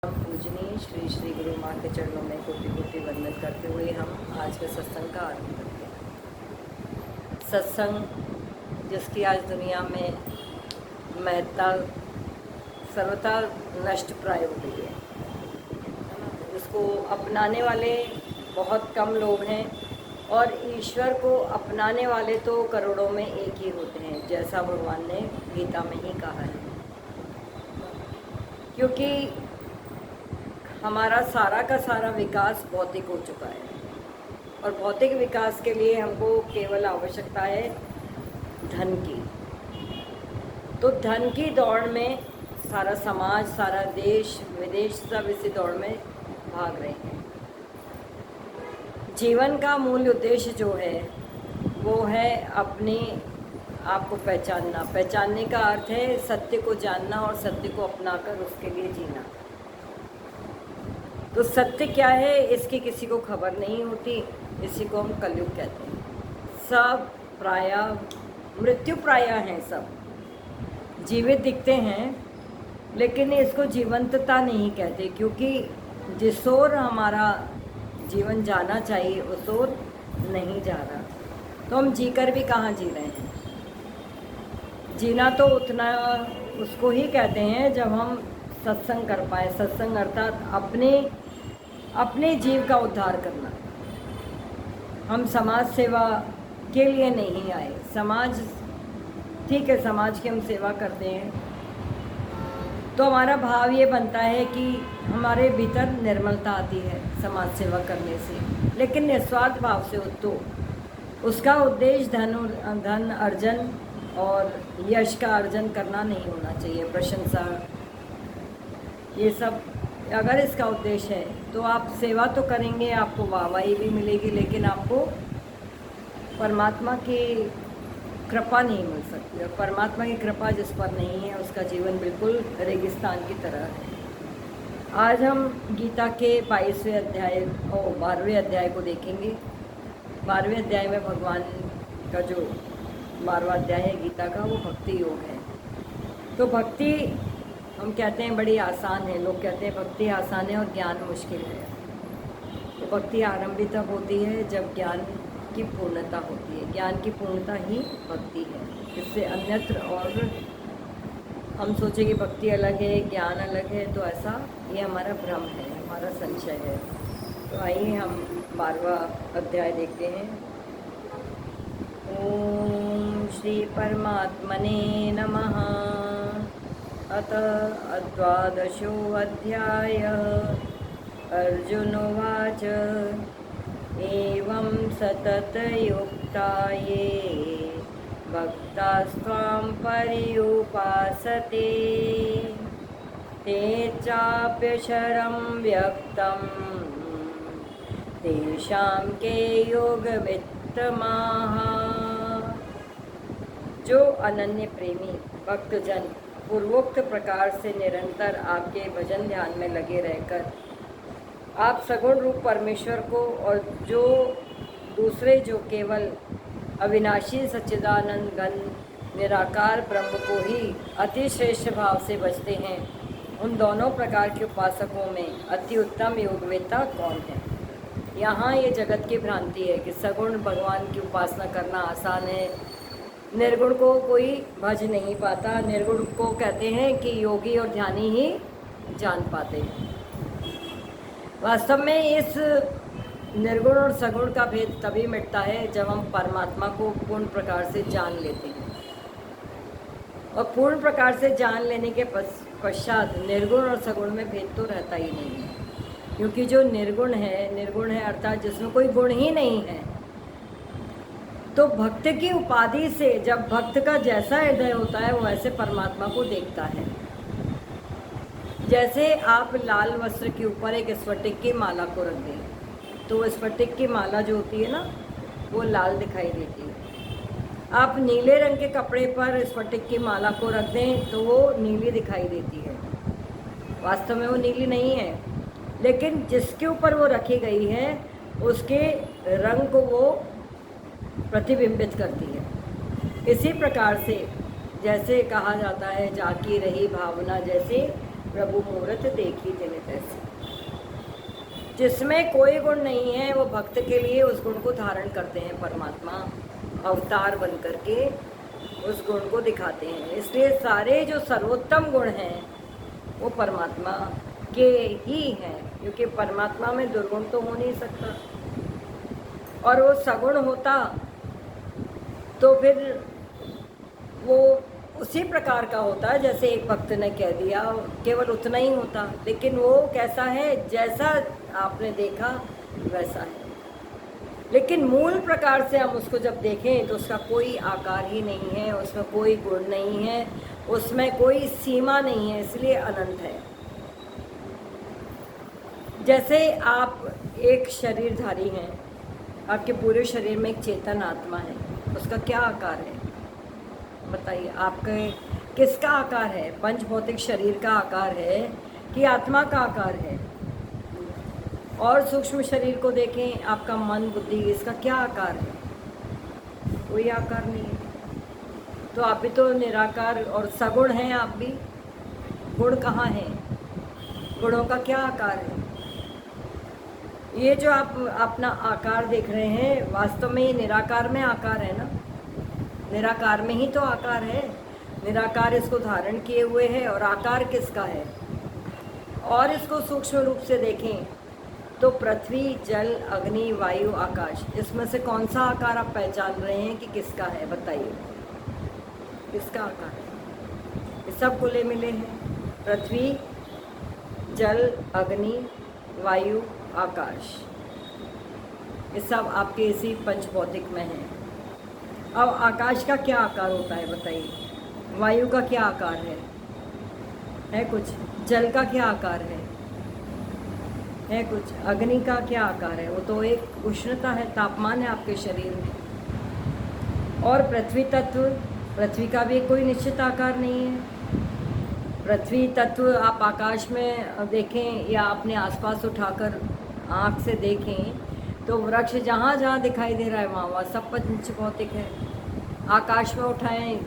पूजनीय श्री श्री गुरु माँ के चरणों में कोटि कोटि वंदन करते हुए हम आज के सत्संग का आरंभ करते हैं। सत्संग जिसकी आज दुनिया में महत्ता सर्वथा नष्ट प्राय हो गई है, इसको अपनाने वाले बहुत कम लोग हैं और ईश्वर को अपनाने वाले तो करोड़ों में एक ही होते हैं, जैसा भगवान ने गीता में ही कहा है। क्योंकि हमारा सारा का सारा विकास भौतिक हो चुका है और भौतिक विकास के लिए हमको केवल आवश्यकता है धन की। तो धन की दौड़ में सारा समाज, सारा देश विदेश सब इसी दौड़ में भाग रहे हैं। जीवन का मूल उद्देश्य जो है वो है अपने आप को पहचानना। पहचानने का अर्थ है सत्य को जानना और सत्य को अपनाकर उसके लिए जीना। तो सत्य क्या है इसकी किसी को खबर नहीं होती, इसी को हम कलयुग कहते हैं। सब प्रायः मृत्यु प्रायः हैं, सब जीवित दिखते हैं लेकिन इसको जीवंतता नहीं कहते, क्योंकि जिस ओर हमारा जीवन जाना चाहिए उस ओर नहीं जा रहा। तो हम जीकर भी कहाँ जी रहे हैं। जीना तो उतना उसको ही कहते हैं जब हम सत्संग कर पाए। सत्संग अर्थात अपने जीव का उद्धार करना। हम समाज सेवा के लिए नहीं आए। समाज ठीक है, समाज की हम सेवा करते हैं तो हमारा भाव ये बनता है कि हमारे भीतर निर्मलता आती है समाज सेवा करने से, लेकिन निस्वार्थ भाव से। तो उसका उद्देश्य धन अर्जन और यश का अर्जन करना नहीं होना चाहिए, प्रशंसा ये सब। अगर इसका उद्देश्य है तो आप सेवा तो करेंगे, आपको वाहवाही भी मिलेगी, लेकिन आपको परमात्मा की कृपा नहीं मिल सकती। और परमात्मा की कृपा जिस पर नहीं है उसका जीवन बिल्कुल रेगिस्तान की तरह है। आज हम गीता के 22वें अध्याय और 12वें अध्याय को देखेंगे। 12वें अध्याय में भगवान का जो 12वां अध्याय है गीता का, वो भक्ति योग है। तो भक्ति हम कहते हैं बड़ी आसान है, लोग कहते हैं भक्ति आसान है और ज्ञान मुश्किल है। तो भक्ति आरंभ तब होती है जब ज्ञान की पूर्णता होती है। ज्ञान की पूर्णता ही भक्ति है, इससे अन्यत्र। और हम सोचें कि भक्ति अलग है ज्ञान अलग है, तो ऐसा ये हमारा भ्रम है, हमारा संशय है। तो आइए हम 12वां अध्याय देखते हैं। ओम श्री परमात्मने नमः। अथ द्वादशो अध्याय। अर्जुन उवाच एवं सततयुक्ता ये भक्तास्त्वां पर्युपासते ते चाप्यक्षरं व्यक्तं तेषां के योगवित्तमाः। जो अनन्य प्रेमी भक्तजन पूर्वोक्त प्रकार से निरंतर आपके भजन ध्यान में लगे रहकर आप सगुण रूप परमेश्वर को और जो दूसरे जो केवल अविनाशी सच्चिदानंद घन निराकार ब्रह्म को ही अति श्रेष्ठ भाव से बचते हैं, उन दोनों प्रकार के उपासकों में अति उत्तम योगवेता कौन है। यहाँ ये जगत की भ्रांति है कि सगुण भगवान की उपासना करना आसान है, निर्गुण को कोई भज नहीं पाता। निर्गुण को कहते हैं कि योगी और ध्यानी ही जान पाते हैं। वास्तव में इस निर्गुण और सगुण का भेद तभी मिटता है जब हम परमात्मा को पूर्ण प्रकार से जान लेते हैं। और पूर्ण प्रकार से जान लेने के पश्चात निर्गुण और सगुण में भेद तो रहता ही नहीं है, क्योंकि जो निर्गुण है अर्थात जिसमें कोई गुण ही नहीं है। तो भक्त की उपाधि से जब भक्त का जैसा हृदय होता है वो ऐसे परमात्मा को देखता है। जैसे आप लाल वस्त्र के ऊपर एक स्फटिक की माला को रख दें तो वो स्फटिक की माला जो होती है ना वो लाल दिखाई देती है। आप नीले रंग के कपड़े पर स्फटिक की माला को रख दें तो वो नीली दिखाई देती है। वास्तव में वो नीली नहीं है, लेकिन जिसके ऊपर वो रखी गई है उसके रंग को वो प्रतिबिंबित करती है। इसी प्रकार से जैसे कहा जाता है जाकी रही भावना, जैसे प्रभु मूरत देखी तिन तैसी। जिसमें कोई गुण नहीं है वो भक्त के लिए उस गुण को धारण करते हैं, परमात्मा अवतार बन करके उस गुण को दिखाते हैं। इसलिए सारे जो सर्वोत्तम गुण हैं वो परमात्मा के ही हैं, क्योंकि परमात्मा में दुर्गुण तो हो नहीं सकता। और वो सगुण होता तो फिर वो उसी प्रकार का होता जैसे एक भक्त ने कह दिया, केवल उतना ही होता। लेकिन वो कैसा है, जैसा आपने देखा वैसा है। लेकिन मूल प्रकार से हम उसको जब देखें तो उसका कोई आकार ही नहीं है, उसमें कोई गुण नहीं है, उसमें कोई सीमा नहीं है, इसलिए अनंत है। जैसे आप एक शरीरधारी हैं, आपके पूरे शरीर में एक चेतन आत्मा है, उसका क्या आकार है बताइए? आपके किसका आकार है? पंच भौतिक शरीर का आकार है कि आत्मा का आकार है? और सूक्ष्म शरीर को देखें, आपका मन बुद्धि, इसका क्या आकार है? कोई आकार नहीं है। तो आप भी तो निराकार और सगुण हैं। आप भी गुण कहाँ हैं? गुणों का क्या आकार है? ये जो आप अपना आकार देख रहे हैं, वास्तव में ये निराकार में आकार है ना। निराकार में ही तो आकार है। निराकार इसको धारण किए हुए है और आकार किसका है? और इसको सूक्ष्म रूप से देखें तो पृथ्वी, जल, अग्नि, वायु, आकाश, इसमें से कौन सा आकार आप पहचान रहे हैं कि किसका है? बताइए किसका आकार है? ये सब खुले मिले हैं। पृथ्वी, जल, अग्नि, वायु, आकाश, ये सब आपके इसी पंचभौतिक में हैं। अब आकाश का क्या आकार होता है बताइए? वायु का क्या आकार है कुछ? जल का क्या आकार है कुछ? अग्नि का क्या आकार है? वो तो एक उष्णता है, तापमान है आपके शरीर में। और पृथ्वी तत्व, पृथ्वी का भी कोई निश्चित आकार नहीं है। पृथ्वी तत्व आप आकाश में देखें या अपने आसपास उठाकर आँख से देखें तो वृक्ष जहाँ जहाँ दिखाई दे रहा है वहाँ सब पंचभौतिक है। आकाश में उठाएं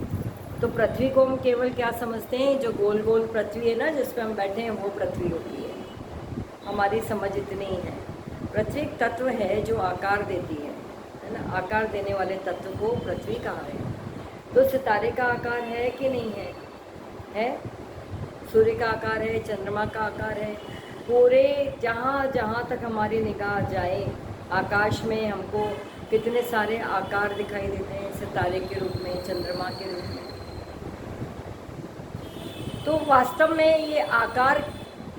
तो पृथ्वी को हम केवल क्या समझते हैं? जो गोल गोल पृथ्वी है ना, जिस पे हम बैठे हैं, वो पृथ्वी होती है। हमारी समझ इतनी ही है। पृथ्वी एक तत्व है जो आकार देती है ना। आकार देने वाले तत्व को पृथ्वी कहा है। तो सितारे का आकार है कि नहीं है? सूर्य का आकार है, चंद्रमा का आकार है। पूरे जहाँ जहाँ तक हमारी निगाह जाए आकाश में हमको कितने सारे आकार दिखाई देते हैं, सितारे के रूप में, चंद्रमा के रूप में। तो वास्तव में ये आकार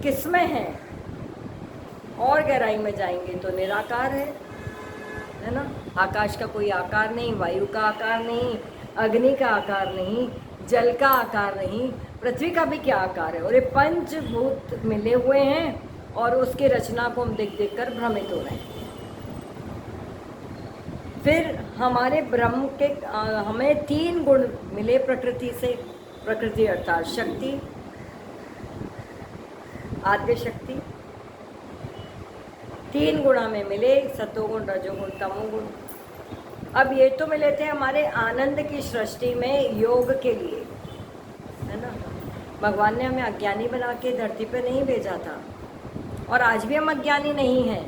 किसमें है? और गहराई में जाएंगे तो निराकार है ना। आकाश का कोई आकार नहीं, वायु का आकार नहीं, अग्नि का आकार नहीं, जल का आकार नहीं, पृथ्वी का भी क्या आकार है? और ये पंचभूत मिले हुए हैं और उसकी रचना को हम देख देख कर भ्रमित हो रहे हैं। फिर हमारे ब्रह्म के हमें 3 गुण मिले प्रकृति से। प्रकृति अर्थात शक्ति, आद्य शक्ति, 3 गुण हमें मिले, सतोगुण, रजोगुण, तमोगुण। अब ये तो मिले थे हमारे आनंद की सृष्टि में योग के लिए, है ना। भगवान ने हमें अज्ञानी बना के धरती पे नहीं भेजा था और आज भी हम अज्ञानी नहीं हैं,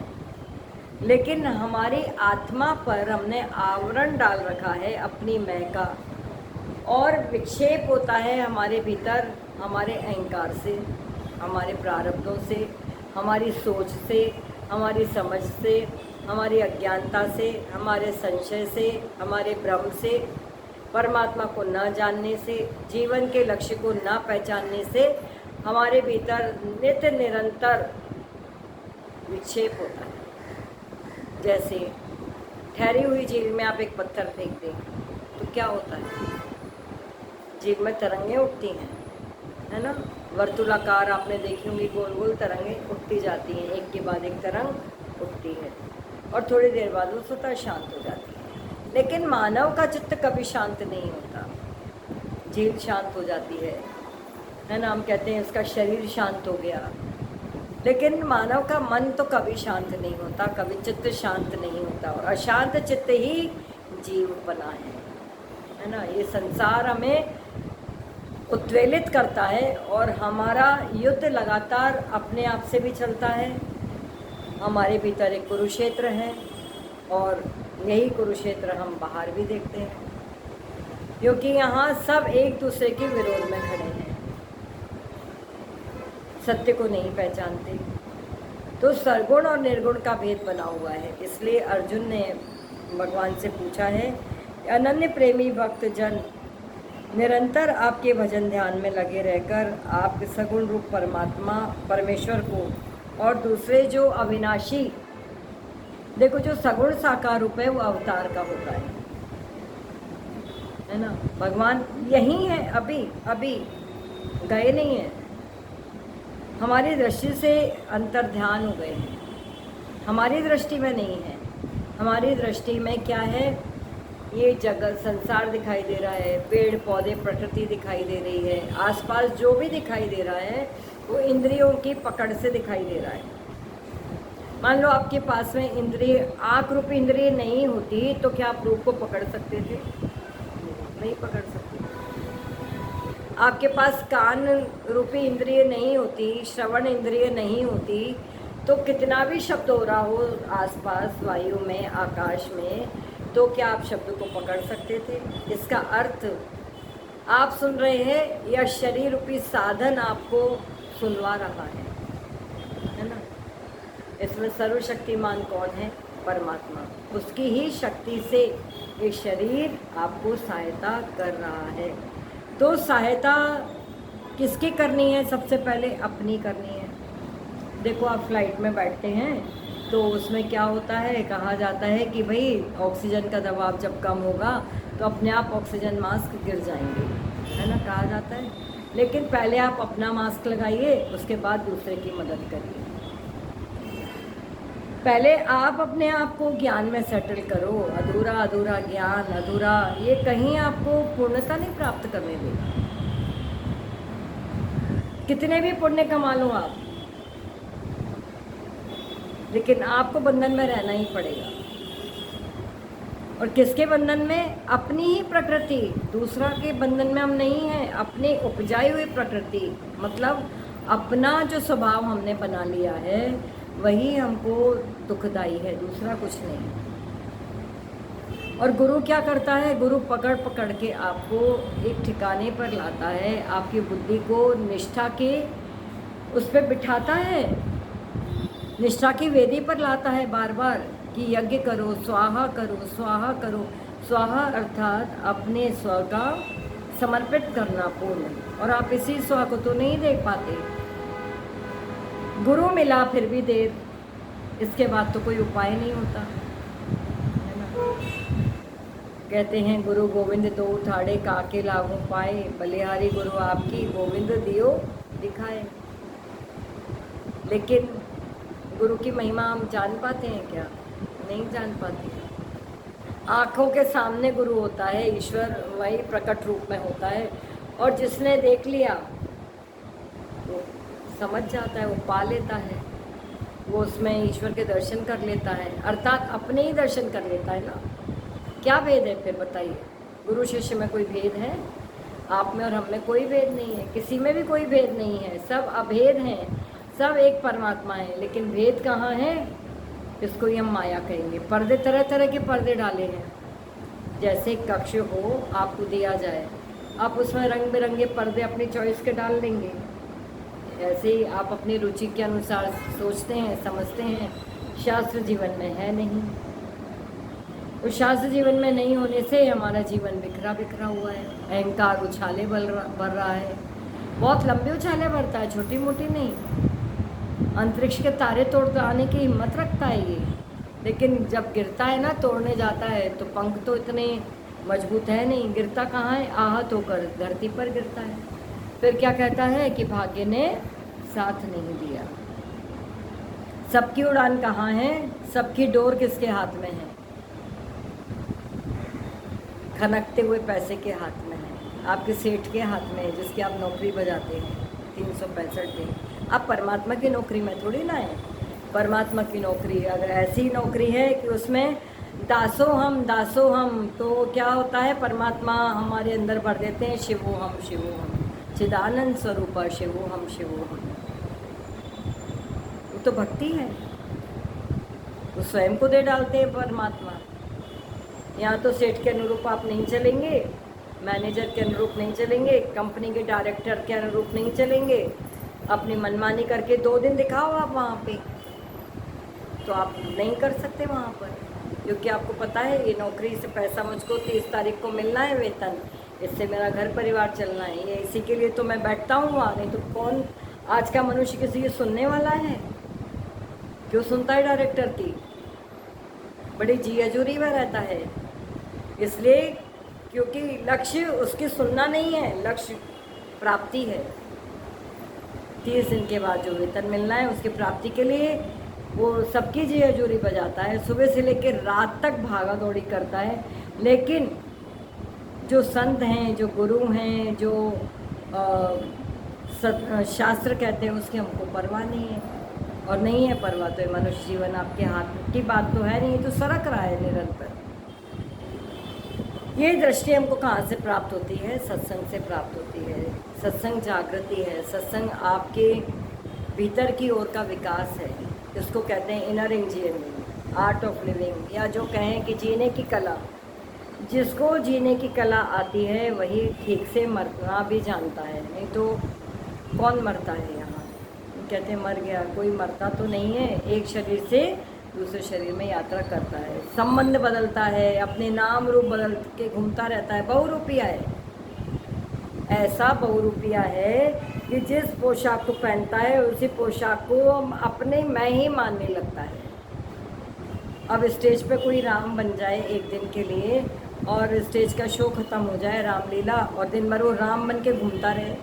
लेकिन हमारी आत्मा पर हमने आवरण डाल रखा है अपनी मैं का, और विक्षेप होता है हमारे भीतर हमारे अहंकार से, हमारे प्रारब्धों से, हमारी सोच से, हमारी समझ से, हमारी अज्ञानता से, हमारे संशय से, हमारे भ्रम से, परमात्मा को न जानने से, जीवन के लक्ष्य को न पहचानने से हमारे भीतर नित्य निरंतर विक्षेप होता है। जैसे ठहरी हुई झील में आप एक पत्थर फेंक दें तो क्या होता है? झील में तरंगें उठती हैं, है ना। वर्तुलाकार आपने देखी होंगी, गोल गोल तरंगें उठती जाती हैं, एक के बाद एक तरंग उठती है और थोड़ी देर बाद वो स्वतः शांत हो जाती है। लेकिन मानव का चित्त कभी शांत नहीं होता। झील शांत हो जाती है ना, हम कहते हैं उसका शरीर शांत हो गया, लेकिन मानव का मन तो कभी शांत नहीं होता, कभी चित्त शांत नहीं होता, और अशांत चित्त ही जीव बना है ना। ये संसार हमें उत्वेलित करता है और हमारा युद्ध लगातार अपने आप से भी चलता है। हमारे भीतर एक कुरुक्षेत्र है और यही कुरुक्षेत्र हम बाहर भी देखते हैं, क्योंकि यहाँ सब एक दूसरे के विरोध में खड़े हैं, सत्य को नहीं पहचानते। तो सरगुण और निर्गुण का भेद बना हुआ है। इसलिए अर्जुन ने भगवान से पूछा है, अनन्य प्रेमी भक्त जन निरंतर आपके भजन ध्यान में लगे रहकर आप सगुण रूप परमात्मा परमेश्वर को और दूसरे जो अविनाशी, देखो जो सगुण साकार रूप है वो अवतार का होता है ना। भगवान यही है, अभी अभी गए नहीं हैं, हमारी दृष्टि से अंतर ध्यान हो गए हैं, हमारी दृष्टि में नहीं है। हमारी दृष्टि में क्या है, ये जगत संसार दिखाई दे रहा है, पेड़ पौधे प्रकृति दिखाई दे रही है, आसपास जो भी दिखाई दे रहा है वो इंद्रियों की पकड़ से दिखाई दे रहा है। मान लो आपके पास में इंद्रिय, आँख रूपी इंद्रिय नहीं होती तो क्या आप रूप को पकड़ सकते थे? नहीं पकड़ सकते। आपके पास कान रूपी इंद्रिय नहीं होती, श्रवण इंद्रिय नहीं होती, तो कितना भी शब्द हो रहा हो आसपास वायु में, आकाश में, तो क्या आप शब्द को पकड़ सकते थे? इसका अर्थ आप सुन रहे हैं या शरीर रूपी साधन आपको सुनवा रहा है ना। इसमें सर्वशक्तिमान कौन है? परमात्मा। उसकी ही शक्ति से ये शरीर आपको सहायता कर रहा है। तो सहायता किसकी करनी है? सबसे पहले अपनी करनी है। देखो आप फ्लाइट में बैठते हैं तो उसमें क्या होता है, कहा जाता है कि भाई ऑक्सीजन का दबाव जब कम होगा तो अपने आप ऑक्सीजन मास्क गिर जाएंगे, है ना, कहा जाता है। लेकिन पहले आप अपना मास्क लगाइए, उसके बाद दूसरे की मदद करिए। पहले आप अपने आप को ज्ञान में सेटल करो। अधूरा अधूरा ज्ञान, अधूरा, ये कहीं आपको पूर्णता नहीं प्राप्त करने देगा। कितने भी पुण्य कमा लो आप, लेकिन आपको बंधन में रहना ही पड़ेगा। और किसके बंधन में? अपनी ही प्रकृति। दूसरा के बंधन में हम नहीं हैं। अपनी उपजाई हुई प्रकृति, मतलब अपना जो स्वभाव हमने बना लिया है वही हमको दुखदाई है, दूसरा कुछ नहीं। और गुरु क्या करता है? गुरु पकड़ पकड़ के आपको एक ठिकाने पर लाता है, आपकी बुद्धि को निष्ठा के उस पर बिठाता है, निष्ठा की वेदी पर लाता है बार बार कि यज्ञ करो, स्वाहा करो, स्वाहा करो। स्वाहा अर्थात अपने स्व का समर्पित करना पूर्ण। और आप इसी स्व को तो नहीं देख पाते। गुरु मिला फिर भी देर, इसके बाद तो कोई उपाय नहीं होता, है ना। कहते हैं गुरु गोविंद दो ठाड़े काके लागू पाए, बलिहारी गुरु आपकी गोविंद दियो दिखाए। लेकिन गुरु की महिमा हम जान पाते हैं क्या? नहीं जान पाते। आँखों के सामने गुरु होता है, ईश्वर वही प्रकट रूप में होता है, और जिसने देख लिया वो समझ जाता है, वो पा लेता है, वो उसमें ईश्वर के दर्शन कर लेता है, अर्थात अपने ही दर्शन कर लेता है ना। क्या भेद है फिर बताइए? गुरु शिष्य में कोई भेद है? आप में और हम में कोई भेद नहीं है, किसी में भी कोई भेद नहीं है, सब अभेद हैं, सब एक परमात्मा है। लेकिन भेद कहाँ है? इसको ही हम माया कहेंगे। पर्दे, तरह तरह के पर्दे डाले हैं। जैसे कक्ष हो, आपको दिया जाए, आप उसमें रंग बिरंगे पर्दे अपनी चॉइस के डाल देंगे। ऐसे ही आप अपनी रुचि के अनुसार सोचते हैं, समझते हैं। शास्त्र जीवन में है नहीं। उस शास्त्र जीवन में नहीं होने से हमारा जीवन बिखरा बिखरा हुआ है। अहंकार उछाले भर रहा है, बहुत लंबी उछाले भरता है, छोटी मोटी नहीं। अंतरिक्ष के तारे तोड़ आने की हिम्मत रखता है ये, लेकिन जब गिरता है ना, तोड़ने जाता है, तो पंख तो इतने मजबूत है नहीं, गिरता कहाँ है? आहत होकर धरती पर गिरता है। फिर क्या कहता है कि भाग्य ने साथ नहीं दिया। सबकी उड़ान कहाँ है? सबकी डोर किसके हाथ में है? खनकते हुए पैसे के हाथ में है, आपके सेठ के हाथ में है, जिसकी आप नौकरी बजाते हैं 365 दिन। आप परमात्मा की नौकरी में थोड़ी ना है। परमात्मा की नौकरी अगर ऐसी नौकरी है कि उसमें दासो हम, तो क्या होता है? परमात्मा हमारे अंदर भर देते हैं शिवो हम, शिवो हम। चिदानंद स्वरूप शिवो हम शिवो हम, वो तो भक्ति है, वो स्वयं को दे डालते हैं परमात्मा। यहाँ तो सेठ के अनुरूप आप नहीं चलेंगे, मैनेजर के अनुरूप नहीं चलेंगे, कंपनी के डायरेक्टर के अनुरूप नहीं चलेंगे, अपनी मनमानी करके 2 दिन दिखाओ आप वहाँ पे, तो आप नहीं कर सकते वहाँ पर, क्योंकि आपको पता है ये नौकरी से पैसा मुझको 30 तारीख को मिलना है वेतन, इससे मेरा घर परिवार चलना है, ये इसी के लिए तो मैं बैठता हूँ वहाँ, नहीं तो कौन आज का मनुष्य किसी की सुनने वाला है? क्यों सुनता है डायरेक्टर की? बड़ी जी हजूरी में रहता है, इसलिए क्योंकि लक्ष्य उसकी सुनना नहीं है, लक्ष्य प्राप्ति है। 30 दिन के बाद जो वेतन मिलना है उसकी प्राप्ति के लिए वो सबकी जी हजूरी बजाता है, सुबह से लेकर रात तक भागा दौड़ी करता है। लेकिन जो संत हैं, जो गुरु हैं, जो शास्त्र कहते हैं, उसकी हमको परवाह नहीं है, और नहीं है परवाह तो ये मनुष्य जीवन आपके हाथ की बात तो है नहीं, तो सरक रहा है निरंतर। ये दृष्टि हमको कहाँ से प्राप्त होती है? सत्संग से प्राप्त होती है। सत्संग जागृति है, सत्संग आपके भीतर की ओर का विकास है, इसको कहते हैं inner engineering, art of living, या जो कहें कि जीने की कला। जिसको जीने की कला आती है वही ठीक से मरना भी जानता है, नहीं तो कौन मरता है यहाँ? कहते हैं मर गया, कोई मरता तो नहीं है, एक शरीर से दूसरे शरीर में यात्रा करता है, संबंध बदलता है, अपने नाम रूप बदल के घूमता रहता है, बहुरूपिया है। ऐसा बहुरूपिया है कि जिस पोशाक को पहनता है उसी पोशाक को अपने मैं ही मानने लगता है। अब स्टेज पे कोई राम बन जाए एक दिन के लिए और स्टेज का शो ख़त्म हो जाए, रामलीला, और दिन भर वो राम बन के घूमता रहे,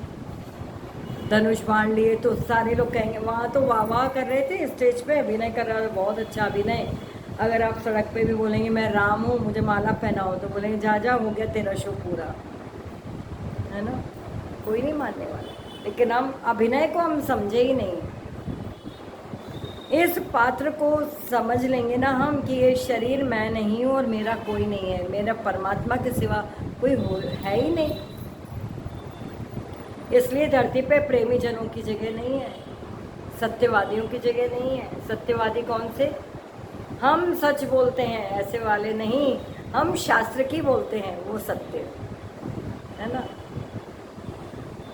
धनुष बाण लिए, तो सारे लोग कहेंगे, वहाँ तो वाह वाह कर रहे थे, स्टेज पे अभिनय कर रहा था, बहुत अच्छा अभिनय। अगर आप सड़क पे भी बोलेंगे मैं राम हूँ, मुझे माला पहनाओ, तो बोलेंगे जा जा, हो गया तेरा शो पूरा, है ना? कोई नहीं मानने वाला। लेकिन हम अभिनय को हम समझे ही नहीं। इस पात्र को समझ लेंगे ना हम कि ये शरीर मैं नहीं हूँ और मेरा कोई नहीं है, मेरा परमात्मा के सिवा कोई है ही नहीं। इसलिए धरती पे प्रेमी जनों की जगह नहीं है, सत्यवादियों की जगह नहीं है। सत्यवादी कौन से? हम सच बोलते हैं ऐसे वाले नहीं, हम शास्त्र की बोलते हैं, वो सत्य है ना।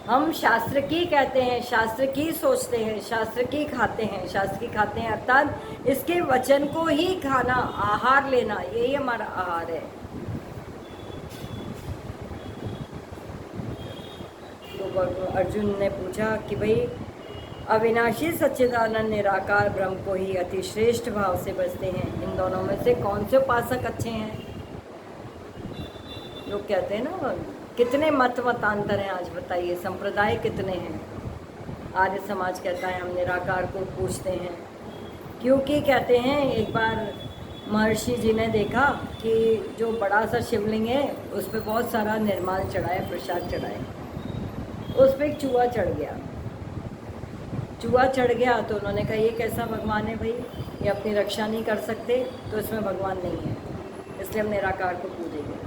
हम शास्त्र की कहते हैं, शास्त्र की सोचते हैं, शास्त्र की खाते हैं, शास्त्र की खाते हैं अर्थात इसके वचन को ही खाना, आहार लेना, यही हमारा आहार है। तो अर्जुन ने पूछा कि भाई अविनाशी सच्चिदानंद निराकार ब्रह्म को ही अति श्रेष्ठ भाव से बसते हैं, इन दोनों में से कौन से उपासक अच्छे हैं? लोग कहते हैं ना कितने मतांतर हैं, आज बताइए संप्रदाय कितने हैं? आर्य समाज कहता है हम निराकार को पूछते हैं, क्योंकि कहते हैं एक बार महर्षि जी ने देखा कि जो बड़ा सा शिवलिंग है उस पर बहुत सारा निर्माल चढ़ा है, प्रसाद चढ़ा है, उस पर एक चूहा चढ़ गया। चूहा चढ़ गया तो उन्होंने कहा ये कैसा भगवान है भाई, ये अपनी रक्षा नहीं कर सकते, तो इसमें भगवान नहीं है, इसलिए हम निराकार को पूजेंगे।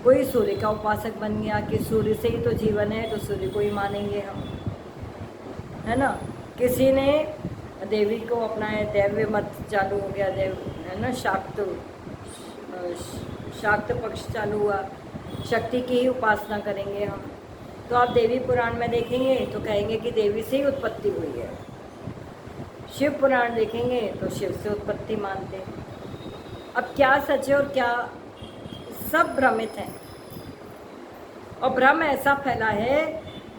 कोई सूर्य का उपासक बन गया कि सूर्य से ही तो जीवन है, तो सूर्य को ही मानेंगे हम, है ना। किसी ने देवी को अपनाया, दैव्य मत चालू हो गया, देव है ना, शाक्त पक्ष चालू हुआ, शक्ति की ही उपासना करेंगे हम। तो आप देवी पुराण में देखेंगे तो कहेंगे कि देवी से ही उत्पत्ति हुई है, शिव पुराण देखेंगे तो शिव से उत्पत्ति मानते हैं। अब क्या सच है और क्या, सब भ्रमित हैं, और भ्रम ऐसा फैला है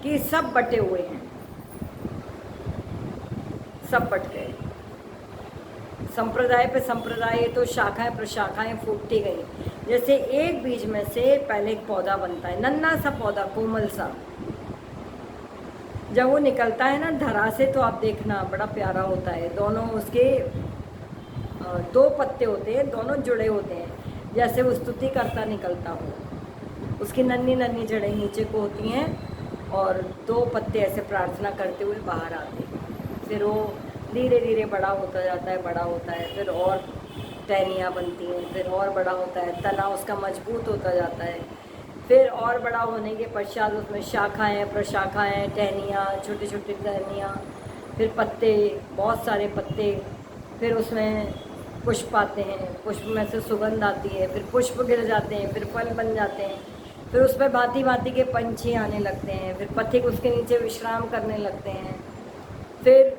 कि सब बटे हुए हैं, सब बट गए, संप्रदाय पे संप्रदाय, तो शाखाएं प्रशाखाएं फूटती गई। जैसे एक बीज में से पहले एक पौधा बनता है, नन्हा सा पौधा, कोमल सा, जब वो निकलता है ना धरा से, तो आप देखना बड़ा प्यारा होता है। दोनों उसके 2 पत्ते होते हैं, दोनों जुड़े होते हैं, जैसे वो स्तुति करता निकलता हो। उसकी नन्ही नन्ही जड़ें नीचे को होती हैं और 2 पत्ते ऐसे प्रार्थना करते हुए बाहर आते हैं। फिर वो धीरे धीरे बड़ा होता जाता है, बड़ा होता है, फिर और टहनियाँ बनती हैं, फिर और बड़ा होता है, तना उसका मजबूत होता जाता है, फिर और बड़ा होने के पश्चात उसमें शाखाएँ, प्रशाखाएँ, टहनियाँ, छोटी छोटी टहनियाँ, फिर पत्ते, बहुत सारे पत्ते, फिर उसमें पुष्प आते हैं, पुष्प में से सुगंध आती है, फिर पुष्प गिर जाते हैं, फिर फल बन जाते हैं, फिर उस पर भांति भांति के पंछी आने लगते हैं, फिर पथिक उसके नीचे विश्राम करने लगते हैं। फिर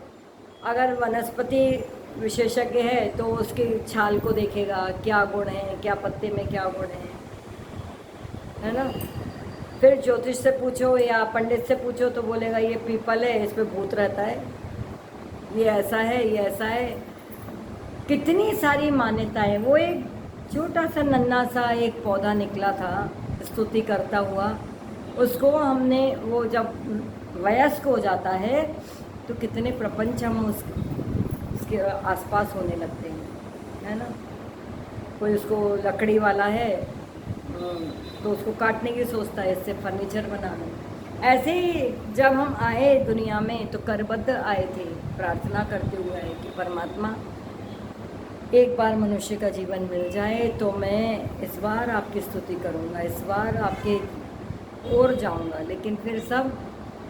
अगर वनस्पति विशेषज्ञ है तो उसकी छाल को देखेगा, क्या गुण है, क्या पत्ते में क्या गुण है ना। फिर ज्योतिष से पूछो या पंडित से पूछो तो बोलेगा ये पीपल है, इस पर भूत रहता है, ये ऐसा है, ये ऐसा है। कितनी सारी मान्यताएं। वो एक छोटा सा नन्हा सा एक पौधा निकला था स्तुति करता हुआ, उसको हमने, वो जब वयस्क हो जाता है तो कितने प्रपंच हम उसके आसपास होने लगते हैं, है ना। कोई उसको लकड़ी वाला है तो उसको काटने की सोचता है, इससे फर्नीचर बनाना। ऐसे ही जब हम आए दुनिया में तो करबद्ध आए थे, प्रार्थना करते हुए आए कि परमात्मा एक बार मनुष्य का जीवन मिल जाए तो मैं इस बार आपकी स्तुति करूँगा, इस बार आपके ओर जाऊँगा। लेकिन फिर सब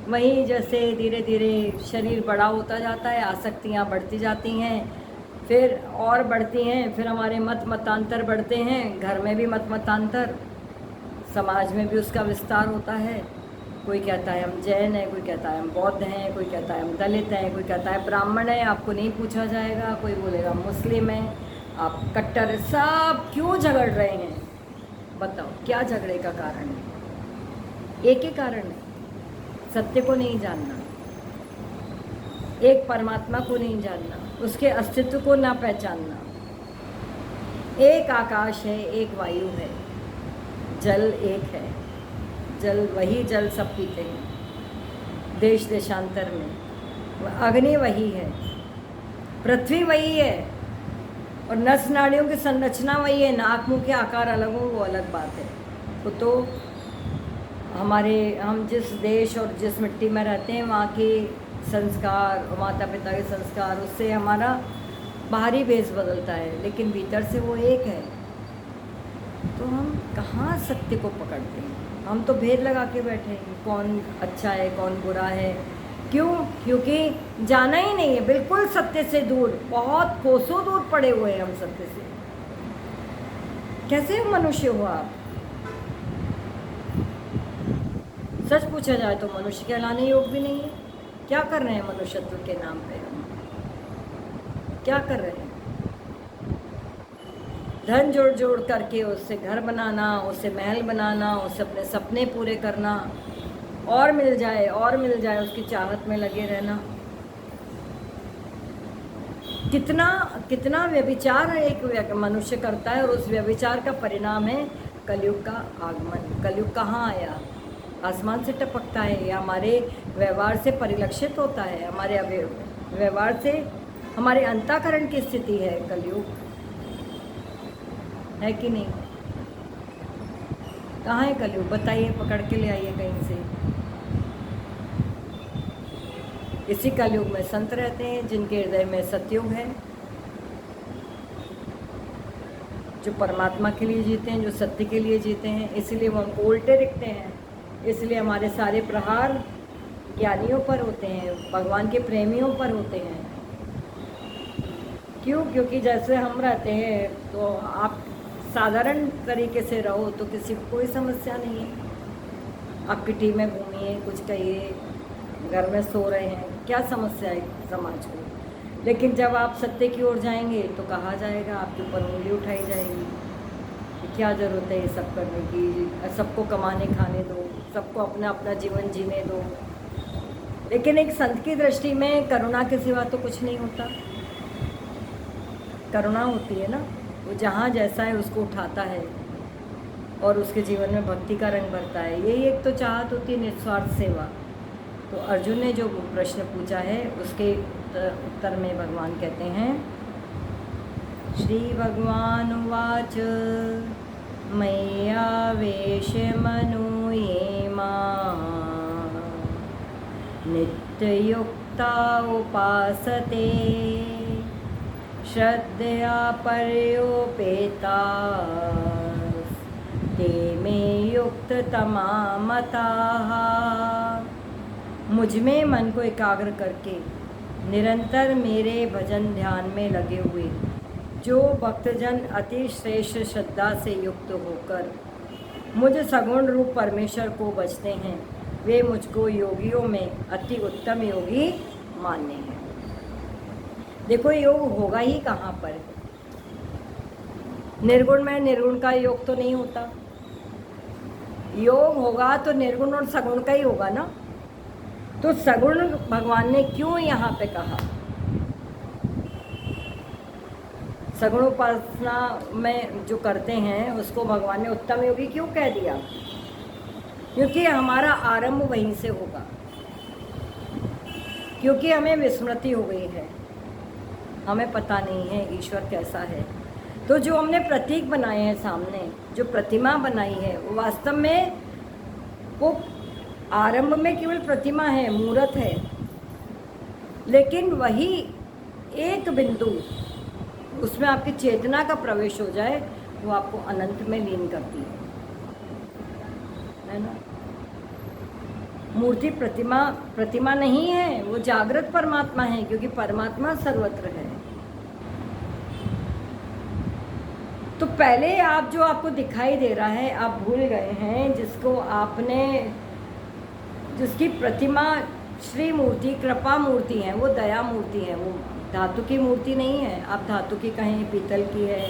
वही, जैसे धीरे धीरे शरीर बड़ा होता जाता है, आसक्तियाँ बढ़ती जाती हैं, फिर और बढ़ती हैं, फिर हमारे मत मतांतर बढ़ते हैं, घर में भी मत मतांतर, समाज में भी उसका विस्तार होता है। कोई कहता है हम जैन हैं, कोई कहता है हम बौद्ध हैं, कोई कहता है हम दलित हैं, कोई कहता है ब्राह्मण है, आपको नहीं पूछा जाएगा, कोई बोलेगा मुस्लिम है, आप कट्टर। सब क्यों झगड़ रहे हैं बताओ, क्या झगड़े का कारण है? एक ही कारण है, सत्य को नहीं जानना, एक परमात्मा को नहीं जानना, उसके अस्तित्व को ना पहचानना। एक आकाश है, एक वायु है, जल एक है, जल वही जल सब पीते हैं देश देशांतर में, अग्नि वही है, पृथ्वी वही है, और नस नाड़ियों की संरचना वही है। नाक मुंह के आकार अलग हो वो अलग बात है। तो हम जिस देश और जिस मिट्टी में रहते हैं वहाँ के संस्कार, माता पिता के संस्कार, उससे हमारा बाहरी भेष बदलता है, लेकिन भीतर से वो एक है। तो हम कहाँ सत्य को पकड़ते हैं? हम तो भेद लगा के बैठे हैं, कौन अच्छा है कौन बुरा है। क्यों? क्योंकि जाना ही नहीं है, बिल्कुल सत्य से दूर, बहुत कोसों दूर पड़े हुए हैं हम सत्य से। कैसे मनुष्य हो आप? सच पूछा जाए तो मनुष्य कहलाने योग भी नहीं है। क्या कर रहे हैं मनुष्यत्व के नाम पे? क्या कर रहे हैं? धन जोड़ जोड़ करके उससे घर बनाना, उससे महल बनाना, उससे अपने सपने पूरे करना, और मिल जाए और मिल जाए, उसकी चाहत में लगे रहना। कितना कितना व्यभिचार एक मनुष्य करता है, और उस व्यभिचार का परिणाम है कलयुग का आगमन। कलयुग कहाँ आया? आसमान से टपकता है या हमारे व्यवहार से परिलक्षित होता है? हमारे व्यवहार से हमारे अंतःकरण की स्थिति है कलयुग, है कि नहीं? कहाँ है कलयुग? बताइए, पकड़ के ले आइए कहीं से। इसी कलयुग में संत रहते हैं जिनके हृदय में सतयुग है, जो परमात्मा के लिए जीते हैं, जो सत्य के लिए जीते हैं। इसलिए वो हमको उल्टे दिखते हैं, इसलिए हमारे सारे प्रहार ज्ञानियों पर होते हैं, भगवान के प्रेमियों पर होते हैं। क्यों? क्योंकि जैसे हम रहते हैं तो आप साधारण तरीके से रहो तो किसी को कोई समस्या नहीं है। आप किटी में घूमिए, कुछ कहिए, घर में सो रहे हैं, क्या समस्या है समाज को? लेकिन जब आप सत्य की ओर जाएंगे तो कहा जाएगा, आपके ऊपर उंगली उठाई जाएगी कि क्या ज़रूरत है ये सब करने की, सबको कमाने खाने दो, सबको अपना अपना जीवन जीने दो। लेकिन एक संत की दृष्टि में करुणा के सिवा तो कुछ नहीं होता। करुणा होती है ना, वो जहाँ जैसा है उसको उठाता है और उसके जीवन में भक्ति का रंग भरता है। यही एक तो चाहत होती है, निस्वार्थ सेवा। तो अर्जुन ने जो प्रश्न पूछा है उसके उत्तर में भगवान कहते हैं, श्री भगवान उवाच मय्यावेशमनो ये मां नित्ययुक्ता उपासते श्रद्धया पर्योपेता ते मे युक्ता युक्ततमा मताः। मुझ में मन को एकाग्र करके निरंतर मेरे भजन ध्यान में लगे हुए जो भक्तजन अति श्रेष्ठ श्रद्धा से युक्त होकर मुझ सगुण रूप परमेश्वर को बचते हैं, वे मुझको योगियों में अति उत्तम योगी मानने हैं। देखो, योग होगा ही कहाँ पर? निर्गुण में निर्गुण का योग तो नहीं होता। योग होगा तो निर्गुण और सगुण का ही होगा ना। तो सगुण भगवान ने क्यों यहाँ पे कहा? सगुण उपासना में जो करते हैं उसको भगवान ने उत्तम योगी क्यों कह दिया? क्योंकि हमारा आरंभ वहीं से होगा, क्योंकि हमें विस्मृति हो गई है, हमें पता नहीं है ईश्वर कैसा है। तो जो हमने प्रतीक बनाए हैं सामने, जो प्रतिमा बनाई है, वो वास्तव में वो आरंभ में केवल प्रतिमा है, मूर्त है, लेकिन वही एक बिंदु उसमें आपकी चेतना का प्रवेश हो जाए, वो आपको अनंत में लीन करती है ना। मूर्ति प्रतिमा नहीं है, वो जागृत परमात्मा है, क्योंकि परमात्मा सर्वत्र है। तो पहले आप जो आपको दिखाई दे रहा है, आप भूल गए हैं, जिसकी प्रतिमा श्री मूर्ति, कृपा मूर्ति है, वो दया मूर्ति है, वो धातु की मूर्ति नहीं है। आप धातु की कहें, पीतल की है,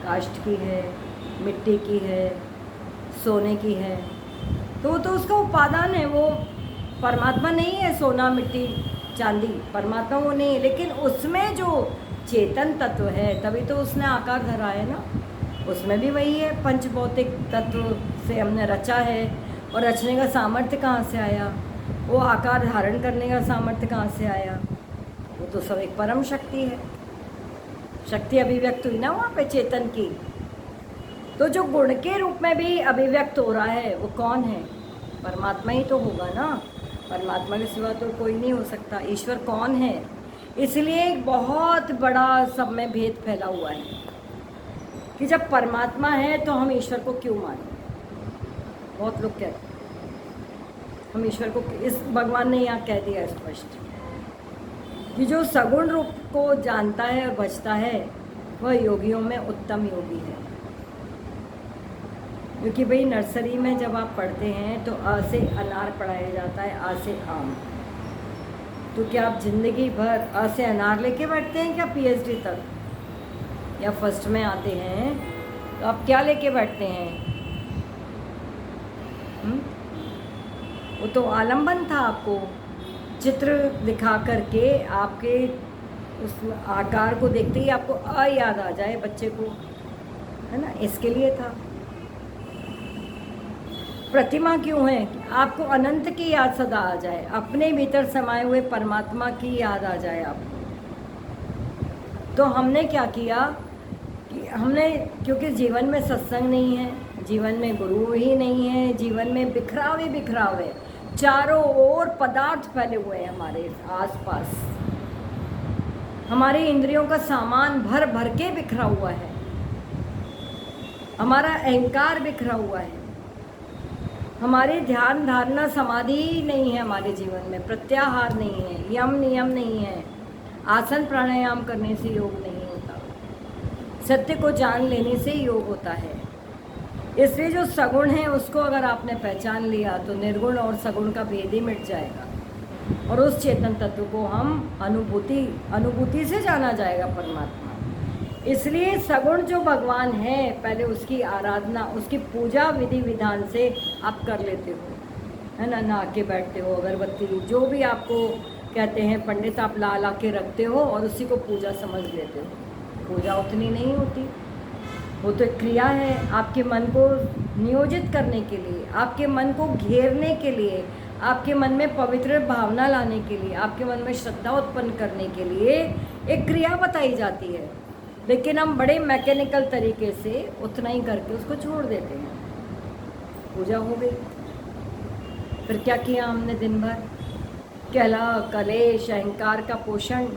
काष्ठ की है, मिट्टी की है, सोने की है, तो उसका उपादान है, वो परमात्मा नहीं है। सोना, मिट्टी, चांदी परमात्मा वो नहीं है, लेकिन उसमें जो चेतन तत्व है, तभी तो उसने आकार धरा है ना। उसमें भी वही है, पंच भौतिक तत्व से हमने रचा है, और रचने का सामर्थ्य कहाँ से आया? वो आकार धारण करने का सामर्थ्य कहाँ से आया? वो तो सब एक परम शक्ति है। शक्ति अभिव्यक्त हुई ना वहाँ पे चेतन की। तो जो गुण के रूप में भी अभिव्यक्त हो रहा है, वो कौन है? परमात्मा ही तो होगा ना। परमात्मा के सिवा तो कोई नहीं हो सकता। ईश्वर कौन है? इसलिए एक बहुत बड़ा सब में भेद फैला हुआ है कि जब परमात्मा है तो हम ईश्वर को क्यों मानें। बहुत लोग कहते हैं हम ईश्वर को, इस भगवान ने यहाँ कह दिया स्पष्ट कि जो सगुण रूप को जानता है और बचता है, वह योगियों में उत्तम योगी है। क्योंकि भाई नर्सरी में जब आप पढ़ते हैं तो अ से अनार पढ़ाया जाता है, आ से आम। तो क्या आप जिंदगी भर अ से अनार लेके बैठते हैं क्या पीएचडी तक? या फर्स्ट में आते हैं तो आप क्या लेके बैठते हैं? वो तो आलम्बन था, आपको चित्र दिखा करके आपके उस आकार को देखते ही आपको अ याद आ जाए बच्चे को, है ना, इसके लिए था। प्रतिमा क्यों है? आपको अनंत की याद सदा आ जाए, अपने भीतर समाये हुए परमात्मा की याद आ जाए आपको। तो हमने क्या किया कि क्योंकि जीवन में सत्संग नहीं है, जीवन में गुरु ही नहीं है, जीवन में बिखरावे चारों ओर पदार्थ फैले हुए हैं हमारे आसपास। हमारी इंद्रियों का सामान भर भर के बिखरा हुआ है, हमारा अहंकार बिखरा हुआ है, हमारी ध्यान धारणा समाधि नहीं है हमारे जीवन में, प्रत्याहार नहीं है, यम नियम नहीं है, आसन प्राणायाम करने से योग नहीं होता, सत्य को जान लेने से योग होता है। इसलिए जो सगुण है उसको अगर आपने पहचान लिया तो निर्गुण और सगुण का भेद ही मिट जाएगा, और उस चेतन तत्व को हम अनुभूति से जाना जाएगा परमात्मा। इसलिए सगुण जो भगवान है, पहले उसकी आराधना, उसकी पूजा विधि विधान से आप कर लेते हो, है ना। नहा के बैठते हो, अगरबत्ती जो भी आपको कहते हैं पंडित, आप ला के रखते हो और उसी को पूजा समझ लेते हो। पूजा उतनी नहीं होती, वो तो एक क्रिया है आपके मन को नियोजित करने के लिए, आपके मन को घेरने के लिए, आपके मन में पवित्र भावना लाने के लिए, आपके मन में श्रद्धा उत्पन्न करने के लिए एक क्रिया बताई जाती है। लेकिन हम बड़े मैकेनिकल तरीके से उतना ही करके उसको छोड़ देते हैं। पूजा हो गई, फिर क्या किया हमने दिन भर? कलह, कलेश, अहंकार का पोषण,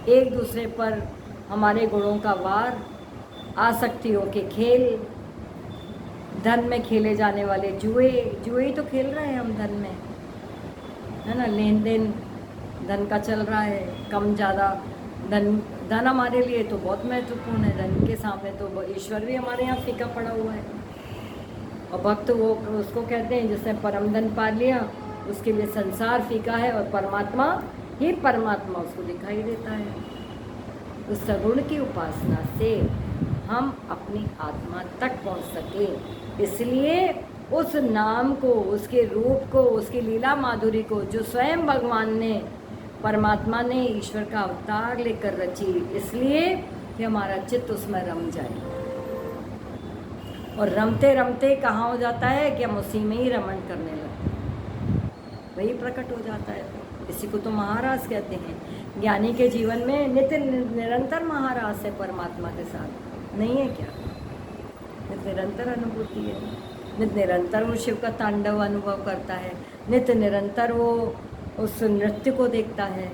एक दूसरे पर हमारे गुणों का वार, आसक्तियों के खेल, धन में खेले जाने वाले जुए, जुए ही तो खेल रहे हैं हम धन में, है ना। लेन देन धन का चल रहा है, कम ज़्यादा। धन धन हमारे लिए तो बहुत महत्वपूर्ण है, धन के सामने तो ईश्वर भी हमारे यहाँ फीका पड़ा हुआ है। और भक्त वो उसको कहते हैं जिसने परम धन पा लिया, उसके लिए संसार फीका है और परमात्मा ही परमात्मा उसको दिखाई देता है। उस सगुण की उपासना से हम अपनी आत्मा तक पहुंच सके, इसलिए उस नाम को, उसके रूप को, उसकी लीला माधुरी को, जो स्वयं भगवान ने, परमात्मा ने ईश्वर का अवतार लेकर रची, इसलिए कि हमारा चित्त उसमें रम जाए। और रमते रमते कहाँ हो जाता है कि हम उसी में ही रमण करने लगते हैं, वही प्रकट हो जाता है। इसी को तो महारास कहते हैं। ज्ञानी के जीवन में नित्य निरंतर महारास है परमात्मा के साथ, नहीं है क्या? नित्य निरंतर अनुभूति है, नित्य निरंतर वो शिव का तांडव अनुभव करता है, नित्य निरंतर वो उस नृत्य को देखता है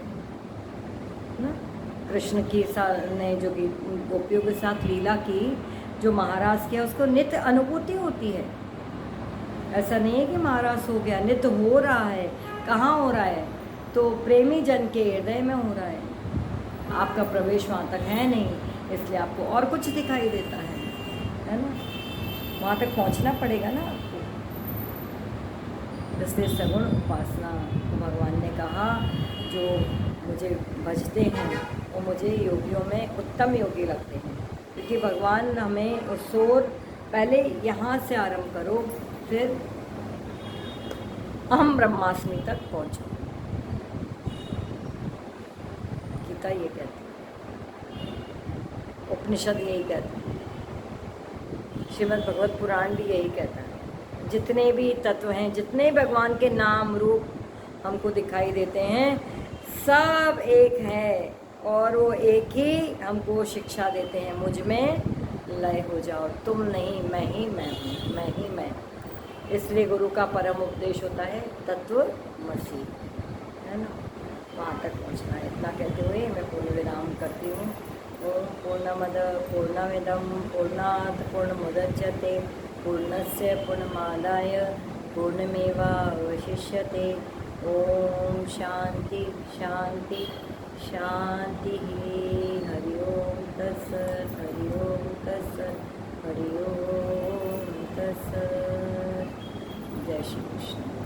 ना। कृष्ण की ने जो गोपियों के साथ लीला की, जो महाराज किया, उसको नित्य अनुभूति होती है। ऐसा नहीं है कि महाराज हो गया, नित्य हो रहा है। कहाँ हो रहा है? तो प्रेमी जन के हृदय में हो रहा है। आपका प्रवेश वहाँ तक है नहीं, इसलिए आपको और कुछ दिखाई देता है ना। वहाँ तक पहुँचना पड़ेगा ना आपको। इसलिए सगुण उपासना तो भगवान ने कहा, जो मुझे भजते हैं वो मुझे योगियों में उत्तम योगी लगते हैं। क्योंकि भगवान हमें उस ओर, पहले यहाँ से आरंभ करो, फिर अहम ब्रह्मास्मि तक पहुँचो। गीता ये कहती है, उपनिषद यही कहते हैं, श्रीमद् भगवत पुराण भी यही कहता है। जितने भी तत्व हैं, जितने भगवान के नाम रूप हमको दिखाई देते हैं, सब एक है और वो एक ही हमको शिक्षा देते हैं, मुझ में लय हो जाओ, तुम नहीं, मैं ही मैं हूँ, मैं ही मैं। इसलिए गुरु का परम उपदेश होता है तत्वमसि, है ना। वहाँ तक पहुँचना है। इतना कहते हुए मैं पूर्ण विराम करती हूँ। ओम पूर्णमद पूर्णमिदं पूर्णात् पूर्णमुदच्यते पूर्णस्य पूर्णमादाय पूर्णमेवावशिष्यते। ओम शांति शांति शांति। हरि ओम तत्सत्, हरि ओम तत्सत्, हरि ओम तत्सत्। जय श्री कृष्ण।